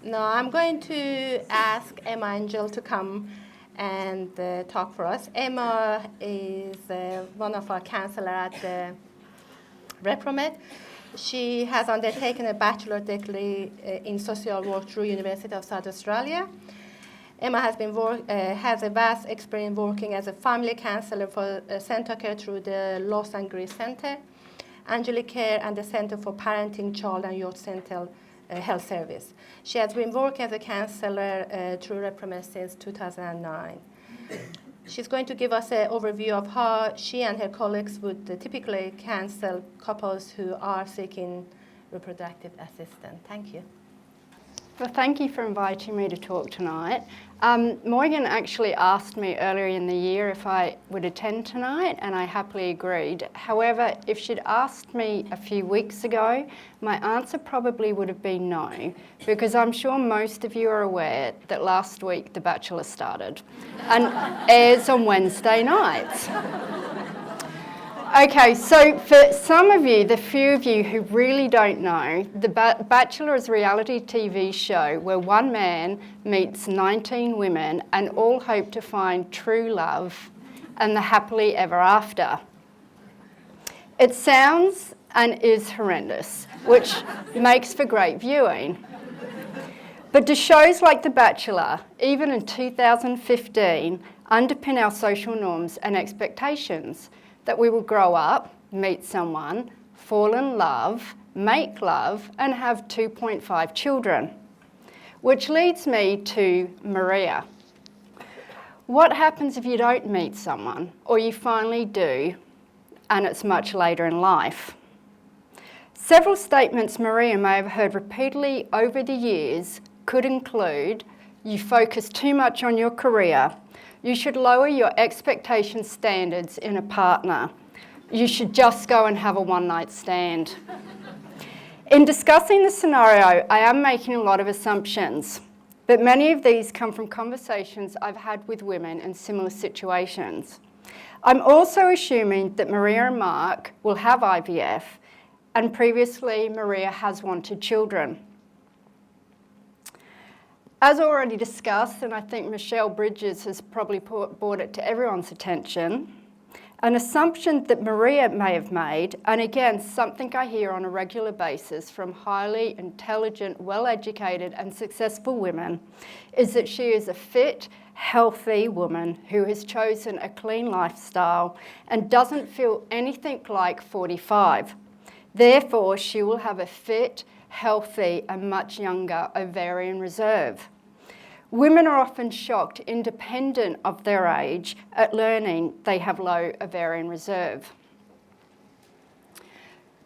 Now I'm going to ask Emma and Jill to come and talk for us. Emma is one of our counselors at the Repromed. She has undertaken a bachelor degree in social work through University of South Australia. Emma has a vast experience working as a family counsellor for Centre Care through the Loss and Grief Centre, Angelic Care, and the Centre for Parenting, Child and Youth Central Health Service. She has been working as a counsellor through Repromed since 2009. She's going to give us an overview of how she and her colleagues would typically counsel couples who are seeking reproductive assistance. Thank you. Well, thank you for inviting me to talk tonight. Morgan actually asked me earlier in the year if I would attend tonight, and I happily agreed. However, if she'd asked me a few weeks ago, my answer probably would have been no, because I'm sure most of you are aware that last week The Bachelor started and airs on Wednesday nights. Okay, so for some of you, the few of you who really don't know, The Bachelor is a reality TV show where one man meets 19 women and all hope to find true love and the happily ever after. It sounds and is horrendous, which makes for great viewing. But do shows like The Bachelor, even in 2015, underpin our social norms and expectations? That we will grow up, meet someone, fall in love, make love, and have 2.5 children. Which leads me to Maria. What happens if you don't meet someone, or you finally do, and it's much later in life? Several statements Maria may have heard repeatedly over the years could include, you focus too much on your career, you should lower your expectation standards in a partner. You should just go and have a one-night stand. In discussing the scenario, I am making a lot of assumptions, but many of these come from conversations I've had with women in similar situations. I'm also assuming that Maria and Mark will have IVF, and previously Maria has wanted children. As already discussed, and I think Michelle Bridges has probably brought it to everyone's attention, an assumption that Maria may have made, and again, something I hear on a regular basis from highly intelligent, well-educated and successful women, is that she is a fit, healthy woman who has chosen a clean lifestyle and doesn't feel anything like 45. Therefore, she will have a fit, healthy and much younger ovarian reserve. Women are often shocked, independent of their age, at learning they have low ovarian reserve.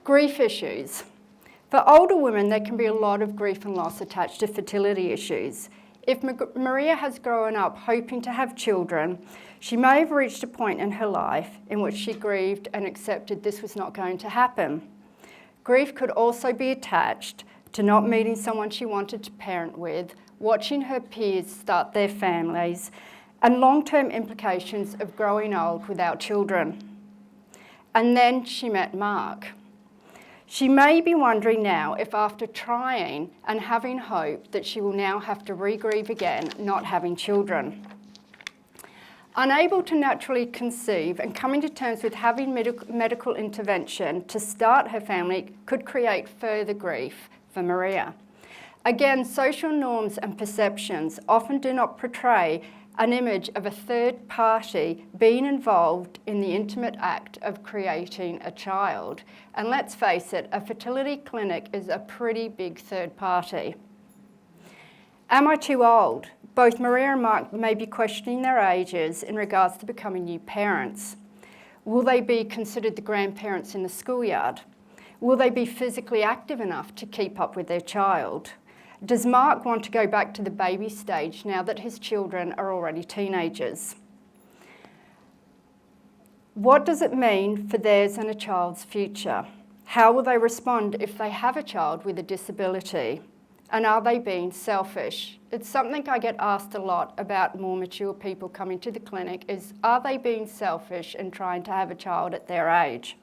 Grief issues. For older women, there can be a lot of grief and loss attached to fertility issues. If Maria has grown up hoping to have children, she may have reached a point in her life in which she grieved and accepted this was not going to happen. Grief could also be attached to not meeting someone she wanted to parent with, watching her peers start their families, and long-term implications of growing old without children. And then she met Mark. She may be wondering now if after trying and having hope that she will now have to re-grieve again, not having children. Unable to naturally conceive and coming to terms with having medical intervention to start her family could create further grief for Maria. Again, social norms and perceptions often do not portray an image of a third party being involved in the intimate act of creating a child. And let's face it, a fertility clinic is a pretty big third party. Am I too old? Both Maria and Mark may be questioning their ages in regards to becoming new parents. Will they be considered the grandparents in the schoolyard? Will they be physically active enough to keep up with their child? Does Mark want to go back to the baby stage now that his children are already teenagers? What does it mean for theirs and a child's future? How will they respond if they have a child with a disability? And are they being selfish? It's something I get asked a lot about more mature people coming to the clinic is, are they being selfish and trying to have a child at their age?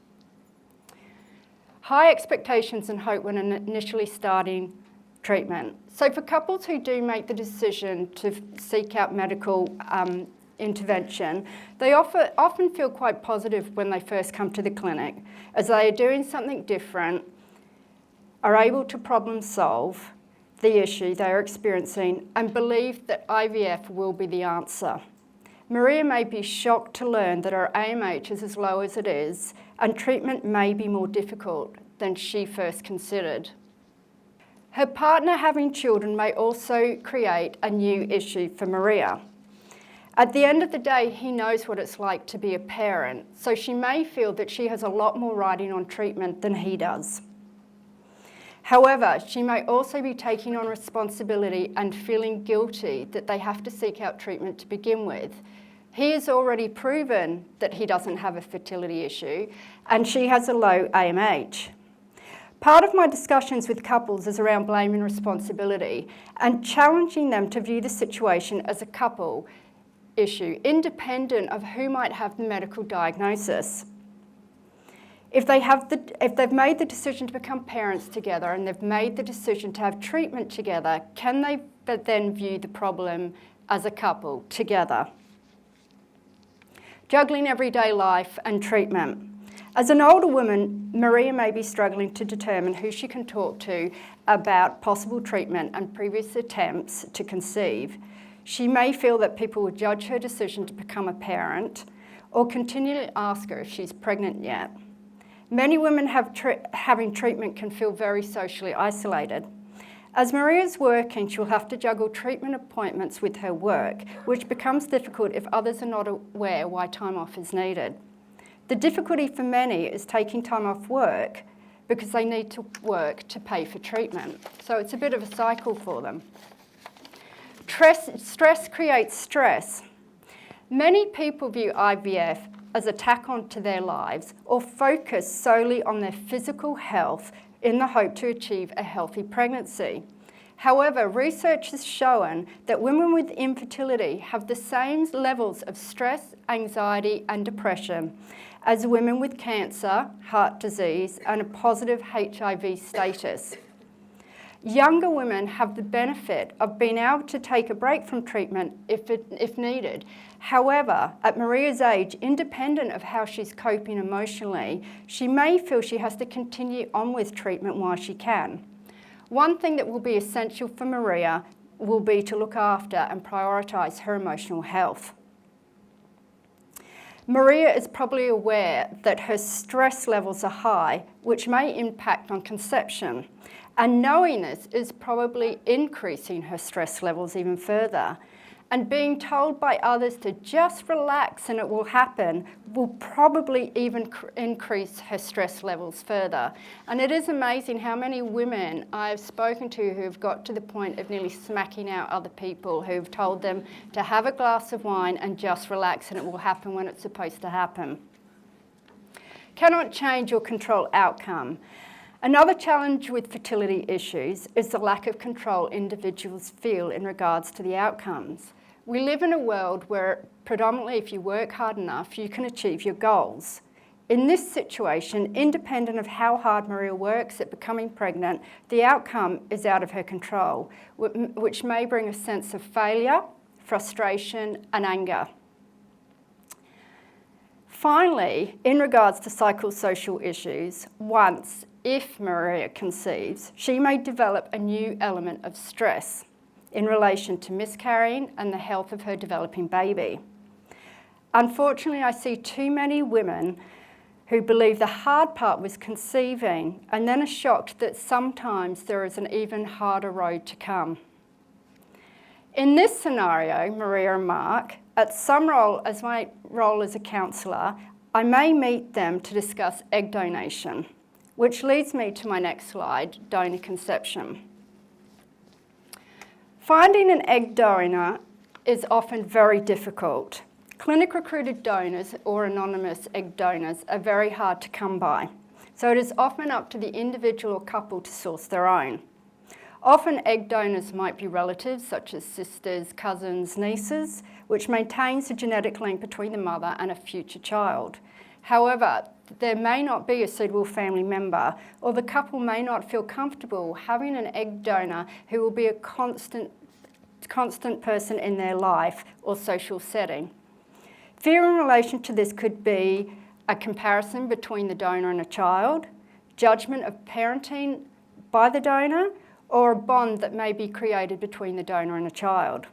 High expectations and hope when initially starting treatment. So for couples who do make the decision to seek out medical intervention, they often feel quite positive when they first come to the clinic, as they are doing something different, are able to problem solve the issue they are experiencing, and believe that IVF will be the answer. Maria may be shocked to learn that her AMH is as low as it is, and treatment may be more difficult than she first considered. Her partner having children may also create a new issue for Maria. At the end of the day, he knows what it's like to be a parent, so she may feel that she has a lot more riding on treatment than he does. However, she may also be taking on responsibility and feeling guilty that they have to seek out treatment to begin with. He has already proven that he doesn't have a fertility issue, and she has a low AMH. Part of my discussions with couples is around blame and responsibility, and challenging them to view the situation as a couple issue, independent of who might have the medical diagnosis. If they've made the decision to become parents together and they've made the decision to have treatment together, can they then view the problem as a couple together? Juggling everyday life and treatment. As an older woman, Maria may be struggling to determine who she can talk to about possible treatment and previous attempts to conceive. She may feel that people will judge her decision to become a parent or continually ask her if she's pregnant yet. Many women having treatment can feel very socially isolated. As Maria's working, she'll have to juggle treatment appointments with her work, which becomes difficult if others are not aware why time off is needed. The difficulty for many is taking time off work because they need to work to pay for treatment. So it's a bit of a cycle for them. Stress creates stress. Many people view IVF as a tack on to their lives or focus solely on their physical health in the hope to achieve a healthy pregnancy. However, research has shown that women with infertility have the same levels of stress, anxiety, and depression as women with cancer, heart disease, and a positive HIV status. Younger women have the benefit of being able to take a break from treatment if needed. However, at Maria's age, independent of how she's coping emotionally, she may feel she has to continue on with treatment while she can. One thing that will be essential for Maria will be to look after and prioritise her emotional health. Maria is probably aware that her stress levels are high, which may impact on conception. And knowing this is probably increasing her stress levels even further. And being told by others to just relax and it will happen will probably even increase her stress levels further. And it is amazing how many women I've spoken to who have got to the point of nearly smacking out other people who've told them to have a glass of wine and just relax and it will happen when it's supposed to happen. Cannot change or control outcome. Another challenge with fertility issues is the lack of control individuals feel in regards to the outcomes. We live in a world where predominantly if you work hard enough, you can achieve your goals. In this situation, independent of how hard Maria works at becoming pregnant, the outcome is out of her control, which may bring a sense of failure, frustration, and anger. Finally, in regards to psychosocial issues, if Maria conceives, she may develop a new element of stress in relation to miscarrying and the health of her developing baby. Unfortunately, I see too many women who believe the hard part was conceiving and then are shocked that sometimes there is an even harder road to come. In this scenario, Maria and Mark, at some role as my role as a counsellor, I may meet them to discuss egg donation, which leads me to my next slide, donor conception. Finding an egg donor is often very difficult. Clinic recruited donors or anonymous egg donors are very hard to come by, so it is often up to the individual or couple to source their own. Often egg donors might be relatives such as sisters, cousins, nieces, which maintains a genetic link between the mother and a future child. However, there may not be a suitable family member, or the couple may not feel comfortable having an egg donor who will be a constant person in their life or social setting. Fear in relation to this could be a comparison between the donor and a child, judgment of parenting by the donor, or a bond that may be created between the donor and a child.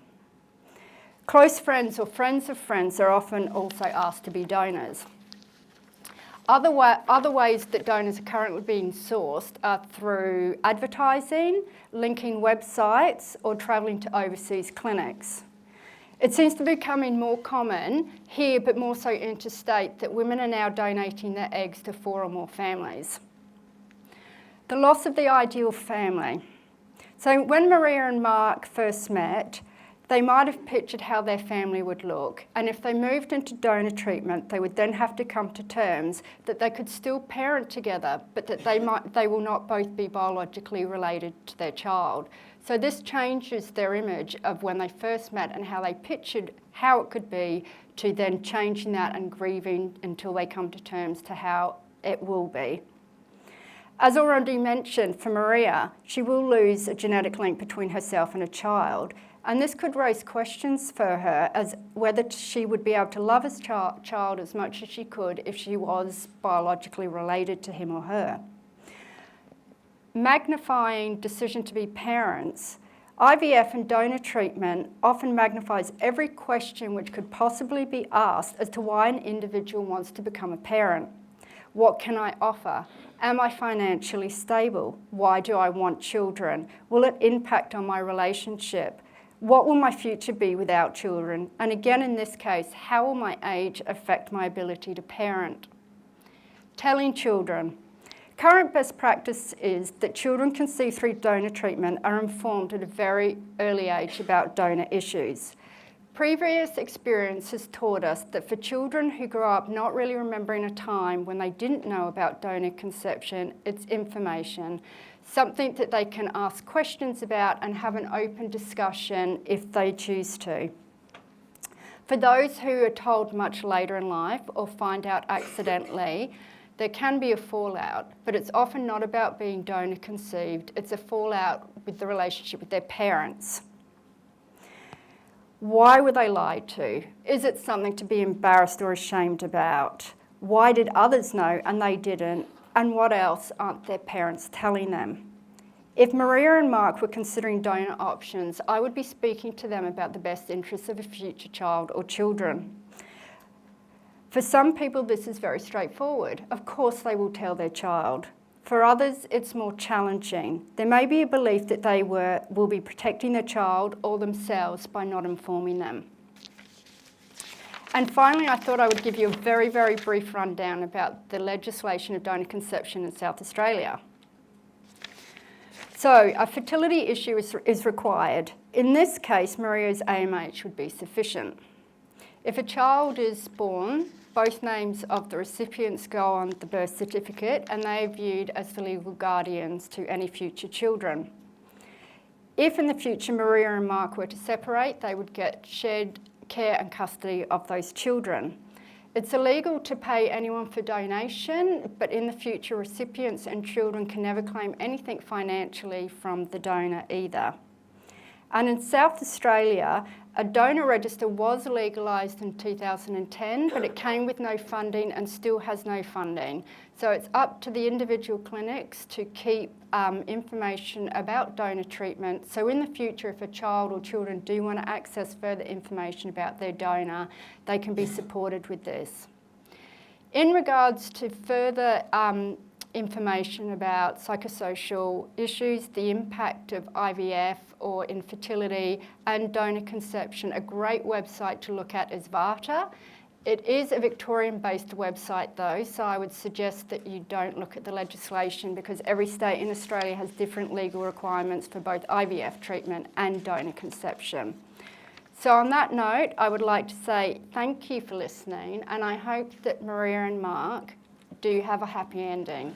Close friends or friends of friends are often also asked to be donors. Other ways that donors are currently being sourced are through advertising, linking websites, or travelling to overseas clinics. It seems to be becoming more common here, but more so interstate, that women are now donating their eggs to 4 or more families. The loss of the ideal family. So when Maria and Mark first met, they might have pictured how their family would look, and if they moved into donor treatment, they would then have to come to terms that they could still parent together, but that they will not both be biologically related to their child. So this changes their image of when they first met and how they pictured how it could be, to then changing that and grieving until they come to terms to how it will be. As already mentioned, for Maria, she will lose a genetic link between herself and a child, and this could raise questions for her as whether she would be able to love his child as much as she could if she was biologically related to him or her. Magnifying decision to be parents, IVF and donor treatment often magnifies every question which could possibly be asked as to why an individual wants to become a parent. What can I offer? Am I financially stable? Why do I want children? Will it impact on my relationship? What will my future be without children? And again, in this case, how will my age affect my ability to parent? Telling children. Current best practice is that children conceived through donor treatment are informed at a very early age about donor issues. Previous experience has taught us that for children who grow up not really remembering a time when they didn't know about donor conception, it's information, something that they can ask questions about and have an open discussion if they choose to. For those who are told much later in life or find out accidentally, there can be a fallout, but it's often not about being donor conceived, it's a fallout with the relationship with their parents. Why were they lied to? Is it something to be embarrassed or ashamed about? Why did others know and they didn't? And what else aren't their parents telling them? If Maria and Mark were considering donor options, I would be speaking to them about the best interests of a future child or children. For some people, this is very straightforward. Of course they will tell their child. For others, it's more challenging. There may be a belief that they will be protecting their child or themselves by not informing them. And finally, I thought I would give you a very, very brief rundown about the legislation of donor conception in South Australia. So, a fertility issue is required. In this case, Maria's AMH would be sufficient. If a child is born, both names of the recipients go on the birth certificate and they are viewed as the legal guardians to any future children. If in the future Maria and Mark were to separate, they would get shared care and custody of those children. It's illegal to pay anyone for donation, but in the future recipients and children can never claim anything financially from the donor either. And in South Australia, a donor register was legalised in 2010, but it came with no funding and still has no funding. So it's up to the individual clinics to keep information about donor treatment. So in the future, if a child or children do want to access further information about their donor, they can be supported with this. In regards to further information about psychosocial issues, the impact of IVF or infertility and donor conception, a great website to look at is VARTA. It is a Victorian-based website though, so I would suggest that you don't look at the legislation because every state in Australia has different legal requirements for both IVF treatment and donor conception. So on that note, I would like to say thank you for listening, and I hope that Maria and Mark do have a happy ending.